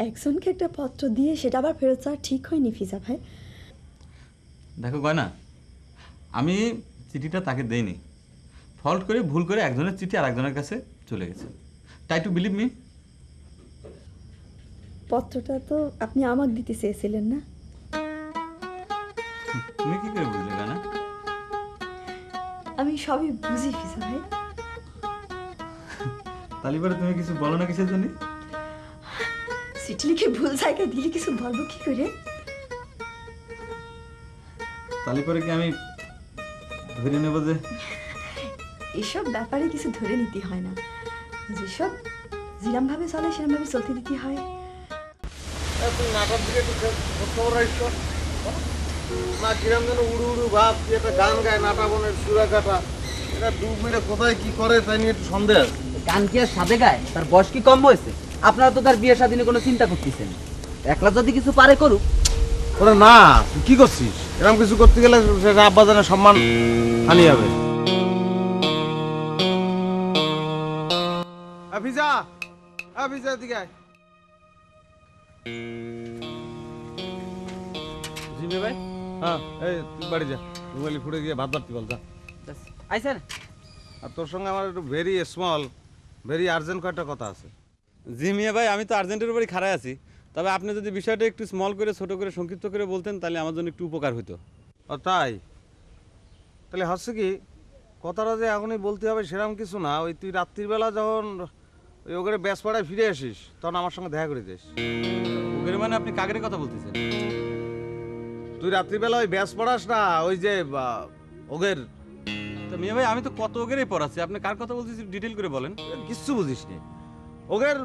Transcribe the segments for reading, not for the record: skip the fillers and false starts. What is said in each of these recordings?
একজনকে একটা পত্র দিয়ে সেটা আবার ফেরত চাওয়া ঠিক হয়নি ফিজা ভাই। দেখো গয়না, আমি চিঠিটা তাকে দেইনি, ফল্ট করে ভুল করে একজনের চিঠি আর একজনের কাছে চলে গেছে। Try to believe me. পত্রটা তো আপনি আমাকে দিতে চেয়েছিলেন না? তুমি কি করে বুঝলে গয়না? আমি সবই বুঝি ফিজা ভাই। তালিবারে তুমি কিছু বলো না কিসের জন্য? চিঠি লিখে ভুল জায়গায় দিলে কিছু বলবো কি করে? তালিবারে কি আমি ধরে নেব যে? এসব ব্যাপারে কিছু ধরে নিতে হয় না, যেসব যেরমভাবে চলে সেরমভাবে চলতে দিতে হয়। তুই নাটার দিকে একটু খবর রাখছ না, কিরম যেন উড়ু উড়ু ভাব, তুই একটা গান গায় নাটা বনের সুরা কাটা, এটা ডুব মেরে কোথায় কি করে তাই নিয়ে একটু সন্দেহ আছে। গান কি আর সাথে গায়? তার বয়স কি কম হয়েছে? আপনারা তো তার বিয়ে শাদী নিয়ে কোনো চিন্তা করতেছেন। একলা যদি কিছু পারে করুক। ওরে না, তুই কি করছিস? এরকম কিছু করতে গেলে সেটা আব্বাজানের সম্মান হানি হবে। ফিজা, ফিজা দিকে আয়। জিমে ভাই হ্যাঁ, এই তুই বাড়ি যা, রুমালি ফুটে গিয়ে ভাত বাড়তি বল যা। আইসেন। আর তোর সঙ্গে আমার একটু ভেরি স্মল, ভেরি আর্জেন্ট কয়েকটা কথা আছে। জি মিয়া ভাই, আমি তো আর্জেন্টের উপরই খাড়াই আছি, তবে আপনি যদি বিষয়টা একটু স্মল করে, ছোট করে, সংক্ষিপ্ত করে বলতেন তাহলে আমার জন্য একটু উপকার হতো। ও তাই? তাহলে হচ্ছে কি, কথাটা যে এখনই বলতে হবে সেরকম কিছু না। ওই তুই রাত্রিবেলা যখন ওই ওখানে ব্যাসপাড়ায় ফিরে আসিস তখন আমার সঙ্গে দেখা করে দিস। ওগের মানে আপনি কাগের কথা বলতেছেন? তুই রাত্রিবেলা ওই ব্যাস পড়াস না, ওই যে ওগের। তো মিয়া ভাই, আমি তো কত ওগেরই পড়াচ্ছি, আপনি কার কথা বলতেছি ডিটেল করে বলেন। কিচ্ছু বুঝিস নি। ওগের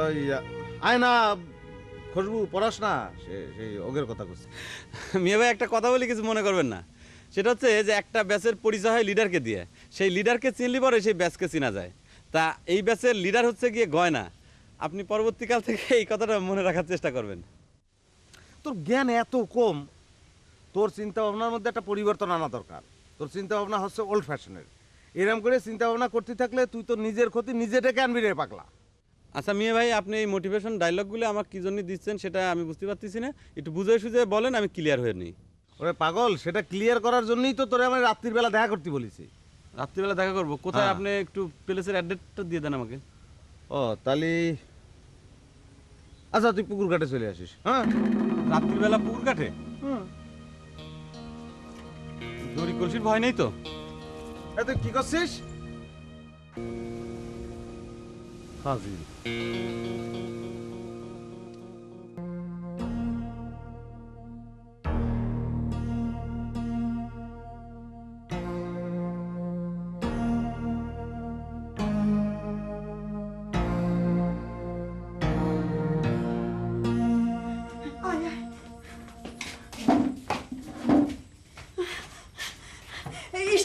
ওই আয়না খুশবু পড়াস না, সেই ওগের কথা করছি। মিয়া ভাই, একটা কথা বলি, কিছু মনে করবেন না। সেটা হচ্ছে যে একটা ব্যাচের পরিচয় হয় লিডারকে দিয়ে, সেই লিডারকে চিনলি পরে সেই ব্যাচকে চেনা যায়। তা এই ব্যাচের লিডার হচ্ছে গিয়ে গয়না। আপনি পরবর্তীকাল থেকে এই কথাটা মনে রাখার চেষ্টা করবেন। তোর জ্ঞান এত কম, তোর চিন্তা ভাবনার মধ্যে একটা পরিবর্তন আনা দরকার। তোর চিন্তা ভাবনা হচ্ছে ওল্ড ফ্যাশনের। এরকম করে চিন্তা ভাবনা করতে থাকলে তুই তো নিজের ক্ষতি নিজে ডেকে আনবি রে পাগলা। আচ্ছা মিয়া ভাই, আপনি এই মোটিভেশন ডায়লগগুলো আমার কী জন্য দিচ্ছেন সেটা আমি বুঝতে পারতেছি না, একটু বুঝে সুঝে বলেন, আমি ক্লিয়ার হয়ে নিই। ওরে পাগল, সেটা ক্লিয়ার করার জন্যই তো তোরে আমি রাত্রির বেলা দেখা করতে বলেছি। রাত্রিবেলা দেখা করবো কোথায়? হ্যাঁ। আপনি একটু প্লেসের অ্যাড্রেসটা দিয়ে দেন আমাকে। ও তাহলে আচ্ছা, তুই পুকুর ঘাটে চলে আসিস। হ্যাঁ, রাত্রিবেলা পুকুর কাটে? দড়ি কলসির ভয় নেই তো? তুই কি করছিস? হাজির।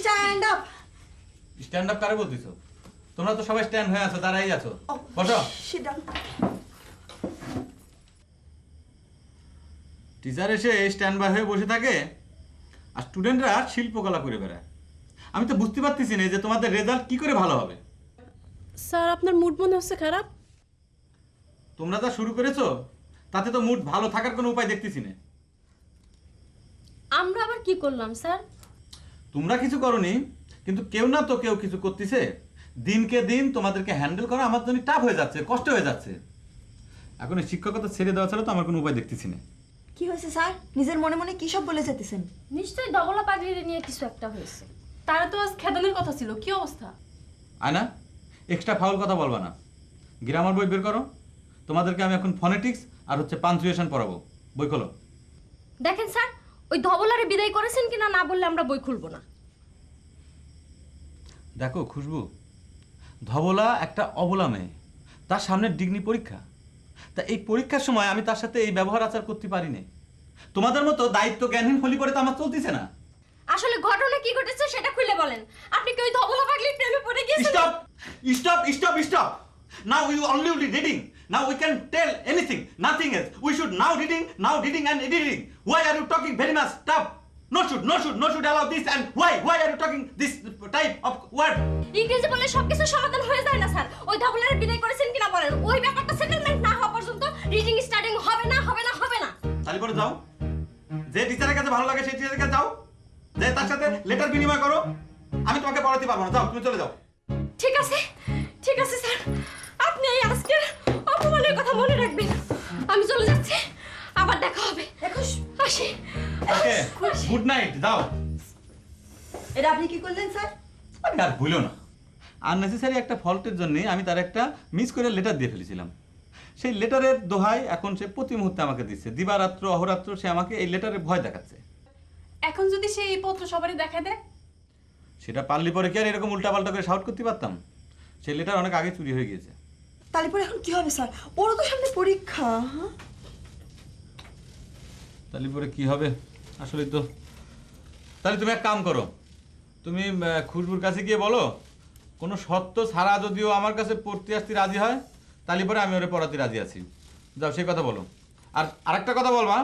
Stand up. স্ট্যান্ড আপ কারে বলতেছো? তোমরা তো সবাই স্ট্যান্ড হয়ে আছো, দাঁড়াই আছো। বসো। Sit down. টিচার এসে স্ট্যান্ড বাই হয়ে বসে থাকে আর স্টুডেন্টরা শিল্পকলা করে বেড়ায়। আমি তো বুঝতে পারতেছি না যে তোমাদের রেজাল্ট কি করে ভালো হবে। স্যার, আপনার মুড মনে হচ্ছে খারাপ। তোমরা যা শুরু করেছো তাতে তো মুড ভালো থাকার কোনো উপায় দেখতেছি না। আমরা আবার কি করলাম স্যার? তোমরা কিছু করনি, কিন্তু কেউ না তো কেউ কিছু করতেছে। দিনকে দিন তোমাদেরকে হ্যান্ডেল করা আমার জন্য টাফ হয়ে যাচ্ছে, কষ্ট হয়ে যাচ্ছে। এখন এই শিক্ষকতা ছেড়ে দেওয়া ছাড়া তো আমার কোনো উপায় দেখতেছি না। কি হয়েছে স্যার? নিজের মনে মনে কি সব বলে যেতেছেন? নিশ্চয়ই ডবলা পাগড়ি নিয়ে কিছু একটা হয়েছে। তারা তো আজ খেদানোর কথা ছিল, কি অবস্থা? আয়না, এক্সট্রা ফাউল কথা বলবা না। গ্রামার বই বের করো। তোমাদেরকে আমি এখন ফনেটিক্স আর হচ্ছে পাঞ্চুয়েশন পড়াবো। বই খোলো। দেখেন স্যার, ওই ধবলারে বিদায় করেছেন কিনা না বললে আমরা বই খুলবো না। দেখো খুশবু, ধবলা একটা অবলা মেয়ে, তার সামনে ডিগ্রি পরীক্ষা। তা এই পরীক্ষার সময় আমি তার সাথে এই ব্যবহার আচার করতে পারি না। তোমাদের মতো দায়িত্ব জ্ঞানহীন হলি পরে তো আমার চলতেছে না। আসলে ঘটনা কি ঘটেছে সেটা খুলে বলেন। আপনি কি ওই ধবলা পাগলির প্রেমে পড়ে গিয়েছেন? Stop stop stop stop. Now we only reading. Now we can tell anything, nothing else. We should now reading and editing. Why are you talking very much tough? No should allow this. And why are you talking this type of word? ইংরেজি বলে সবকিছু সমাধান হয়ে যায় না sir. ওই ধবলারে বিদায় করেছেন কিনা বলেন। ওই ব্যাপারটা সেটেলমেন্ট না হওয়া পর্যন্ত রিডিং স্টার্টিং হবে না হবে না হবে না। তাহলে পরে যাও, যে টিচারের কাছে ভালো লাগে সেই টিচারের কাছে যাও, যে তার সাথে লেটার বিনিময় করো। আমি তোমাকে পড়াতে পারবো না, যাও তুমি চলে যাও। ঠিক আছে স্যার, আপনি এই আজকের অপমানের কথা মনে রাখবেন। আমি চলে যাচ্ছি, আবার দেখা হবে। আসি। ওকে, গুড নাইট, যাও। এটা আপনি কি করলেন স্যার? আরে আর ভুলো না, আননেসেসারি একটা ফল্টের জন্য আমি তার একটা মিস করে লেটার দিয়ে ফেলেছিলাম। সেই লেটারের দোহাই এখন সে প্রতি মুহূর্তে আমাকে দিচ্ছে, দিবারাত্র অহরাত্র সে আমাকে এই লেটারের ভয় দেখাচ্ছে। এখন যদি সে এই পত্র সবারই দেখা দেয়? সেটা পারলি পরে কি আর এরকম উল্টাপাল্টা করে শাউট করতে পারতাম? সেই লেটার অনেক আগে চুরি হয়ে গিয়েছে। তাহলে পরে এখন কি হবে স্যার? ওরও তো সামনে পরীক্ষা। তাহলে পরে কি হবে আসলে তো। তাহলে তুমি এক কাম করো, তুমি খুশবুর কাছে গিয়ে বলো কোনো সত্য ছাড়া যদিও আমার কাছে পড়তে আসতে রাজি হয় তাহলে পরে আমি ওরে পড়াতে রাজি আছি। যাও সেই কথা বলো। আর আরেকটা কথা বলবা,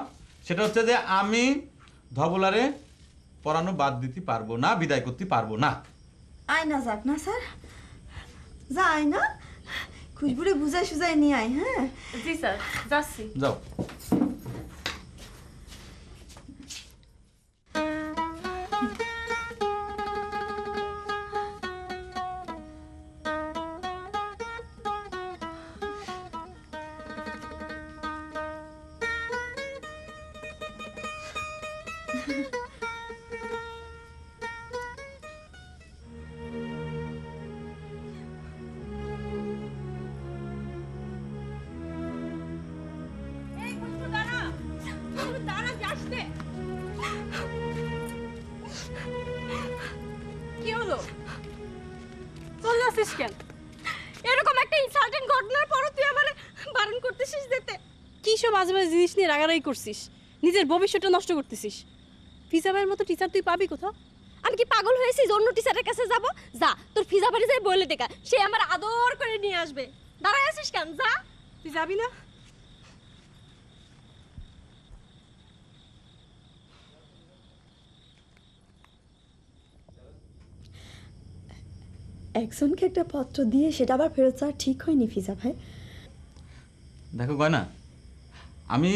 সেটা হচ্ছে যে আমি ধবলারে পড়ানো বাদ দিতে পারবো না, বিদায় করতে পারবো না। আয় না যাক না স্যার, যাই না, খুশবুরে বুঝাই সুজাই নিয়ে আয়। হ্যাঁ জি স্যার, যাচ্ছি। যাও। কি হলো? চলে আসিস কেন? এরকম একটা ইনসাল্টিং ঘটনার পরও তুই আমারে বারণ করতেছিস যেতে? কি সব আজে বাজে জিনিস নিয়ে রাগারাগি করছিস? নিজের ভবিষ্যৎটা নষ্ট করতেছিস। ফিজাবের মতো টিচার তুই পাবি কোথাও? আমি কি পাগল হয়েছি অন্য টিচারের কাছে যাব? যা, তোর ফিজা বাড়ি যাই বলে দেখা, সে আমার আদর করে নিয়ে আসবে। দাঁড়ায় আছিস কেন? যা। তুই যাবি না? একজনকে একটা পত্র দিয়ে সেটা আবার ফেরত চাওয়া ঠিক হয়নি ফিজা ভাই। দেখো গয়না, আমি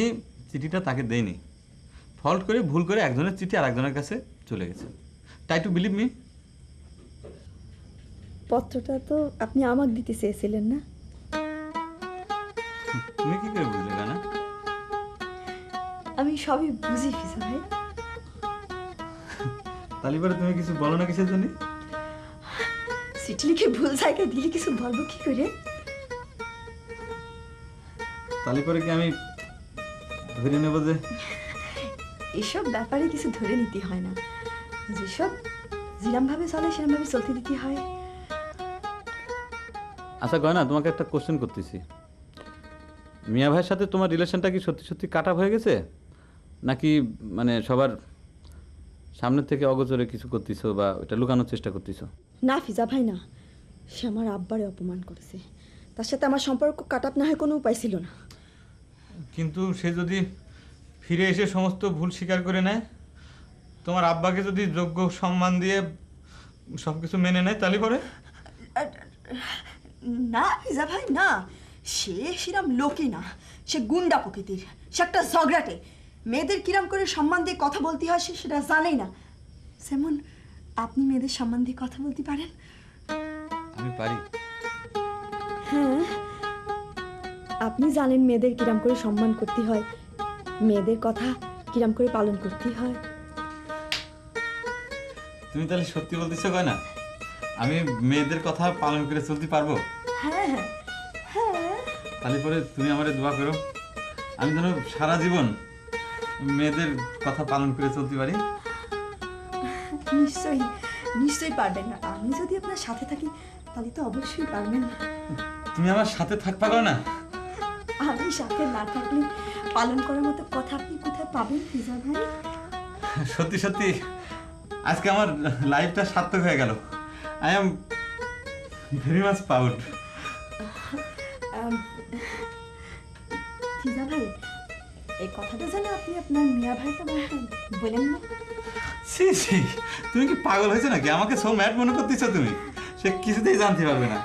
চিঠিটা তাকে দেইনি, ফল্ট করে ভুল করে একজনের চিঠি আর একজনের কাছে চলে গেছে। Try to believe me. পত্রটা তো আপনি আমাকে দিতে চেয়েছিলেন না? তুমি কি করে বুঝলে গয়না? আমি সবই বুঝি ফিজা ভাই। তাহলে পরে তুমি কিছু বলো না কিসের জন্য? চিঠি লিখে ভুল জায়গায় দিলে কিছু বলবো কি করে? তাহলে পরে কি আমি ধরে নেব যে? এসব ব্যাপারে কিছু ধরে নিতে হয় না, যেসব যেরমভাবে চলে সেরমভাবে চলতে দিতে হয়। আচ্ছা গয়না, তোমাকে একটা কোশ্চেন করতেছি। মিয়া ভাইয়ের সাথে তোমার রিলেশনটা কি সত্যি সত্যি কাট আপ হয়ে গেছে, নাকি মানে সবার সামনের থেকে অগোচরে কিছু করতেছো বা ওটা লুকানোর চেষ্টা করতেছো? না ফিজা ভাই না, সে আমার আব্বারে অপমান করেছে, তার সাথে আমার সম্পর্ক কাট আপ না হয় কোনো উপায় ছিল না। কিন্তু সে যদি ফিরে এসে সমস্ত ভুল স্বীকার করে নেয়, তোমার আব্বাকে যদি যোগ্য সম্মান দিয়ে সব কিছু মেনে নেয়, তাহলে পরে? না ফিজা ভাই না, সে সেরম লোকই না, সে গুন্ডা প্রকৃতির, সে একটা ঝগড়াটে। মেয়েদের কিরম করে সম্মান দিয়ে কথা বলতে হয় সে সেটা জানেই না। যেমন আপনি মেয়েদের সম্মান দিয়ে কথা বলতে পারেন। আমি পারি। হ্যাঁ, আপনি জানেন মেয়েদের কিরম করে সম্মান করতে হয়, মেয়েদের কথা কিরম করে পালন করতে হয়। তুমি তাহলে সত্যি বলতেছো গয়না, আমি মেয়েদের কথা পালন করে চলতে পারবো? হ্যাঁ হ্যাঁ হ্যাঁ। তাহলে পরে তুমি আমারে দোয়া করো, আমি যেন সারা জীবন মেয়েদের কথা পালন করে চলতে পারি। নিশ্চয়ই নিশ্চয়ই পারবেন না, আমি যদি আপনার সাথে থাকি তাহলে তো অবশ্যই পারবেন। তুমি আমার সাথে থাকবা গয়না? আমি সাথে না থাকলে পালন করার মতো কথা আপনি কোথায় পাবেন ফিজা ভাই? সত্যি সত্যি আজকে আমার লাইফটা সার্থক হয়ে গেল। I am very much proud. Fiza ভাই, এই কথাটা যেন আপনি আপনার মিয়া ভাইকে বলেন না। ছি ছি, তুমি কি পাগল হয়েছে নাকি? আমাকে সো ম্যাড মনে করতেছো তুমি? সে কিছুতেই জানতে পারবে না।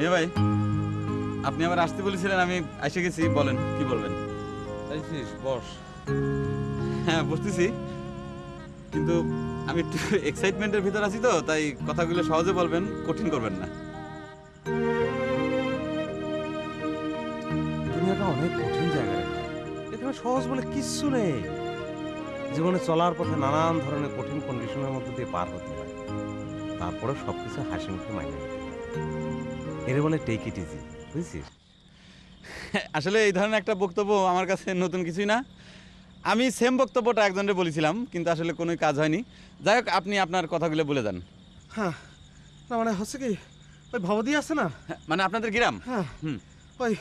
মেয়ে ভাই, আপনি আবার আসতে বলেছিলেন, আমি এসে গেছি। বলেন, কি বলবেন? আইছিস বস। হ্যাঁ, বসতেছি, কিন্তু আমি একটু এক্সাইটমেন্টের ভিতর আছি তো, তাই কথাগুলো সহজে বলবেন, কঠিন করবেন না। দুনিয়াটা অনেক কঠিন জায়গা রে। এখানে সহজ বলে কিচ্ছু নেই। জীবনে চলার পথে নানান ধরনের কঠিন কন্ডিশনের মধ্যে দিয়ে পার হতে হয়, তারপরে সবকিছু হাসি মুখে মাইনে নিতে হয়। এর বলে টেক ইট ইজি, বুঝছিস? আসলে এই ধরনের একটা বক্তব্য আমার কাছে নতুন কিছুই না। আমি সেম বক্তব্যটা একজনের বলেছিলাম, কিন্তু আসলে কোনো কাজ হয়নি। যাই হোক, আপনি আপনার কথাগুলো বলে যান। হ্যাঁ, না মানে হচ্ছে কি, ওই ভবদি আছে না? হ্যাঁ, মানে আপনাদের গ্রাম? হ্যাঁ, হুম। ওই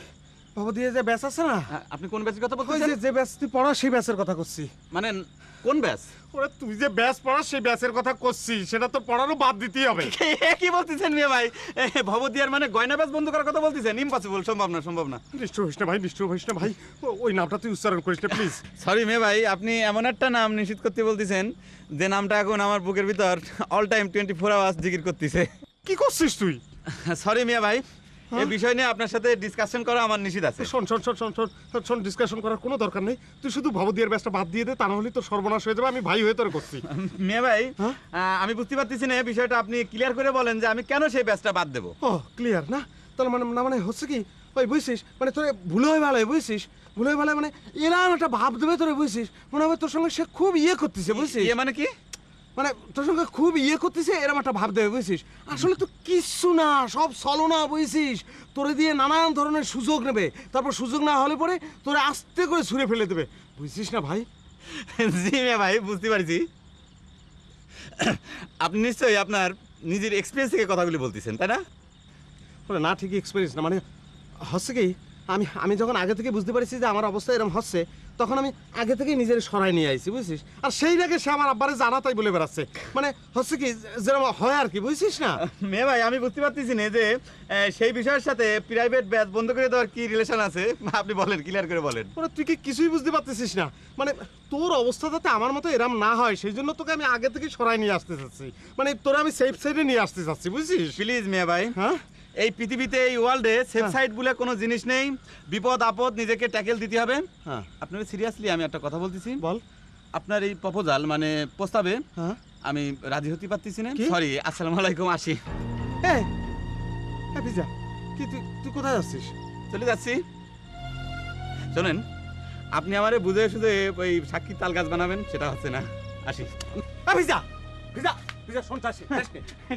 ভবদিয়ে যে ব্যাচ আছে না, হ্যাঁ, আপনি কোন ব্যাচের কথা ওই বলছেন? যে ব্যাচ তুই পড়া সেই ব্যাচের কথা করছি। মানে কোন ব্যাচ? ওরে তুই যে ব্যাচ পড়া সেই ব্যাচের কথা করছিস, সেটা তো পড়ানো বাদ দিতেই হবে। কি বলতেছেন মিয়া ভাই? ভবদিয়ার মানে গয়না ব্যাচ বন্ধ করার কথা বলতেছেন? ইম্পসিবল, সম্ভব না, সম্ভব না। নিষ্ঠুর হইস না ভাই, নিষ্ঠুর হইস না ভাই, ওই নামটা তুই উচ্চারণ করিস না প্লিজ। সরি মেয়ে ভাই, আপনি এমন একটা নাম নিশ্চিত করতে বলতেছেন যে নামটা এখন আমার বুকের ভিতর অল টাইম 24 আওয়ার্স জিকির করতেছে। কি করছিস তুই? সরি মিয়া ভাই, এই বিষয় নিয়ে আপনার সাথে ডিসকাশন করা আমার নিষেধ আছে। শোন শোন শোন শোন শোন শোন, ডিসকাশন করার কোনো দরকার নেই। তুই শুধু ভবদিয়ার ব্যাচটা বাদ দিয়ে দে, তা নাহলে তোর সর্বনাশ হয়ে যাবে। আমি ভাই হয়ে তোর করছি। মেয়ে ভাই, হ্যাঁ? আমি বুঝতে পারতেছি না বিষয়টা, আপনি ক্লিয়ার করে বলেন যে আমি কেন সেই ব্যাচটা বাদ দেবো। ও ক্লিয়ার না? তাহলে মানে না মানে হচ্ছে কি, ওই বুঝছিস, মানে তোর ভুল হয়ে ভালো বুঝছিস, ভুল হয়ে ভালো মানে এরকম একটা ভাব দেবে তোরে, বুঝছিস? মনে হবে তোর সঙ্গে সে খুব ইয়ে করতেছে, বুঝছিস? ইয়ে মানে কি? মানে তোর সঙ্গে খুব ইয়ে করতেছে এরকম একটা ভাব দেবে, বুঝছিস? আসলে তো কিচ্ছু না, সব ছলনা, বুঝছিস? তোরে দিয়ে নানান ধরনের সুযোগ নেবে, তারপর সুযোগ না হলে পরে তোরে আস্তে করে ছুঁড়ে ফেলে দেবে, বুঝছিস না ভাই? জি মেয়ে ভাই, বুঝতে পারছি। আপনি নিশ্চয়ই আপনার নিজের এক্সপিরিয়েন্স থেকে কথাগুলি বলতেছেন, তাই না? বলে না, ঠিকই এক্সপিরিয়েন্স না, মানে হচ্ছে কি, আমি যখন আগে থেকে বুঝতে পারছি যে আমার অবস্থা এরকম হচ্ছে, তখন আমি আগে থেকেই নিজের সরাই নিয়ে আইছি, বুঝছিস? আর সেই আগে সে আমার আব্বারে জানা তাই বলে বেড়াচ্ছে, মানে হচ্ছে কি যেরকম হয় আর কি, বুঝছিস না? মেয়ে ভাই, আমি বুঝতে পারতেছি না যে সেই বিষয়ের সাথে প্রাইভেট ব্যাচ বন্ধ করে দেওয়ার কি রিলেশন আছে। আপনি বলেন, ক্লিয়ার করে বলেন। ওরা তুই কি কিছুই বুঝতে পারতেছিস না? মানে তোর অবস্থা যাতে আমার মতো এরম না হয়, সেই জন্য তোকে আমি আগে থেকে সরাই নিয়ে আসতে চাচ্ছি, মানে তোরা আমি সেফ সাইডে নিয়ে আসতে চাচ্ছি, বুঝছিস? প্লিজ মেয়ে ভাই, হ্যাঁ, এই পৃথিবীতে, এই ওয়ার্ল্ডে সেফ সাইড বলে কোনো জিনিস নেই। বিপদ আপদ নিজেকে ট্যাকেল দিতে হবে। হ্যাঁ, আপনার সিরিয়াসলি আমি একটা কথা বলতেছি, বল। আপনার এই প্রপোজাল মানে প্রস্তাবে হ্যাঁ, আমি রাজি হতে পারতেছি না। কি? সরি, আসসালামু আলাইকুম, আসি। এই ভিজা, কি তুই তুই কোথায় যাচ্ছিস? চলে যাচ্ছি। শোনেন, আপনি আমারে বুঝে শুধু ওই সাক্ষী তাল গাছ বানাবেন, সেটা হচ্ছে না। আসি। ভিজা ভিজা ভিজা, শোন চাষি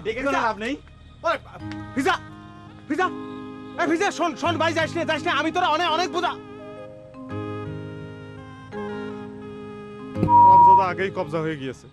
ডেকে কোনো লাভ নেই। ভিজা ভিজা, এই ভিজা শোন শোন ভাই, যাস না, আমি তোরা অনেক অনেক বোঝা। আগেই কবজা হয়ে গিয়েছে।